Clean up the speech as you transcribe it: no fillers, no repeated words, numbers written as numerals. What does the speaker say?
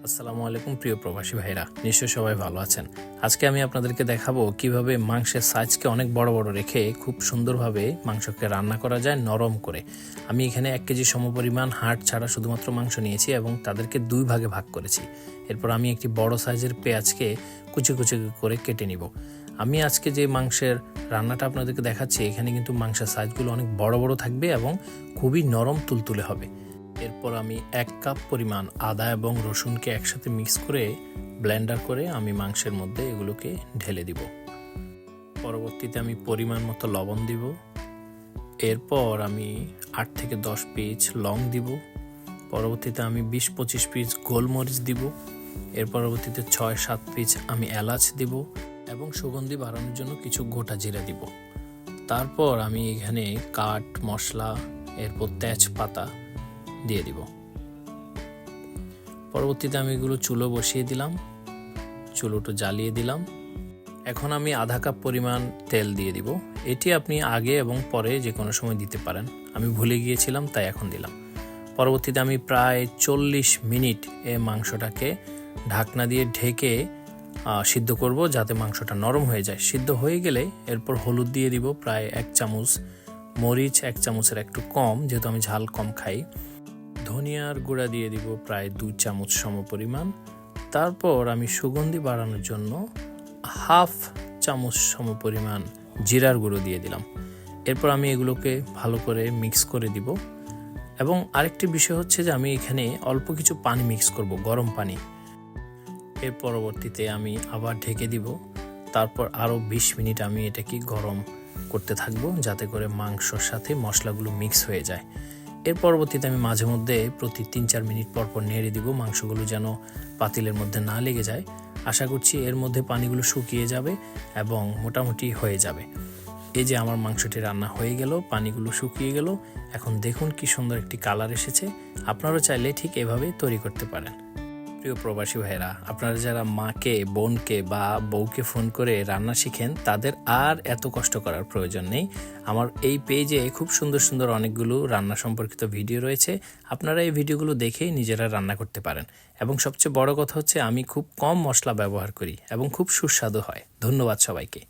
আসসালামু আলাইকুম প্রিয় প্রবাসী ভাইরা, নিশ্চয় সবাই ভালো আছেন। আজকে আমি আপনাদেরকে দেখাবো কিভাবে মাংসের সাইজকে অনেক বড় বড় রেখে খুব সুন্দরভাবে মাংসকে রান্না করা যায় নরম করে। আমি এখানে 1 কেজি সমপরিমাণ হাড় ছাড়া শুধুমাত্র মাংস নিয়েছি এবং তাদেরকে 2 ভাগে ভাগ করেছি। এরপর আমি একটি বড় সাইজের পেঁয়াজকে কুচি কুচি করে কেটে নিব। আমি আজকে যে মাংসের রান্নাটা আপনাদেরকে দেখাচ্ছি, এখানে কিন্তু মাংসের সাইজগুলো অনেক বড় বড় থাকবে এবং খুবই নরম তুলতুলে হবে। এরপর আমি 1 কাপ পরিমাণ আদা এবং রসুনকে একসাথে মিক্স করে ব্লেন্ডার করে আমি মাংসের মধ্যে এগুলোকে ঢেলে দিব। পরবর্তীতে আমি পরিমাণ মতো লবণ দিব। এরপর আমি 8 থেকে 10 পিস লং দিব। পরবর্তীতে আমি 20-25 পিস গোলমরিচ দিব। এর পরবর্তীতে 6-7 পিস আমি এলাচ দিব এবং সুগন্ধি বাড়ানোর জন্য কিছু গোটা জিরা দিব। তারপর আমি এখানে কাঠ মশলা, এরপর তেজপাতা দিয়ে দিব। পরবর্তীতে আমি এগুলো চুলো বসিয়ে দিলাম, চুলোটা জ্বালিয়ে দিলাম। এখন আমি আধা কাপ পরিমাণ তেল দিয়ে দিব। এটি আপনি আগে এবং পরে যে কোনো সময় দিতে পারেন, আমি ভুলে গিয়েছিলাম তাই এখন দিলাম। পরবর্তীতে আমি প্রায় 40 মিনিট এই মাংসটাকে ঢাকনা দিয়ে ঢেকে সিদ্ধ করব, যাতে মাংসটা নরম হয়ে যায়। সিদ্ধ হয়ে গেলে এরপর হলুদ দিয়ে দিব প্রায় 1 চামচ, মরিচ 1 চামচের একটু কম, যেহেতু আমি ঝাল কম খাই। ধনিয়ার গুঁড়া দিয়ে দিব প্রায় 2 চামচ সমপরিমাণ। তারপর আমি সুগন্ধি বাড়ানোর জন্য 1/2 চামচ সমপরিমাণ জিরার গুঁড়ো দিয়ে দিলাম। এরপর আমি এগুলোকে ভালো করে মিক্স করে দিব। এবং আরেকটি বিষয় হচ্ছে যে আমি এখানে অল্প কিছু পানি মিক্স করব, গরম পানি। এর পরবর্তীতে আমি আবার ঢেকে দিব। তারপর আরও 20 মিনিট আমি এটাকে গরম করতে থাকবো, যাতে করে মাংসর সাথে মশলাগুলো মিক্স হয়ে যায়। এর পরবর্তীতে আমি মাঝে মধ্যে প্রতি 3-4 মিনিট পর পর নেড়ে দিব, মাংসগুলো যেন পাতিলের মধ্যে না লেগে যায়। আশা করছি এর মধ্যে পানিগুলো শুকিয়ে যাবে এবং মোটামুটি হয়ে যাবে। এই যে আমার মাংসটি রান্না হয়ে গেল, পানিগুলো শুকিয়ে গেল। এখন দেখুন কি সুন্দর একটি কালার এসেছে। আপনারাও চাইলে ঠিক এভাবে তৈরি করতে পারেন। প্রিয় প্রবাসী ভাইরা, আপনারা যারা মাকে, বোনকে বা বউকে ফোন করে রান্না শিখেন, তাদের আর এত কষ্ট করার প্রয়োজন নেই। আমার এই পেজে খুব সুন্দর সুন্দর অনেকগুলো রান্না সম্পর্কিত ভিডিও রয়েছে। আপনারা এই ভিডিওগুলো দেখেই নিজেরা রান্না করতে পারেন। এবং সবচেয়ে বড় কথা হচ্ছে, আমি খুব কম মশলা ব্যবহার করি এবং খুব সুস্বাদু হয়। ধন্যবাদ সবাইকে।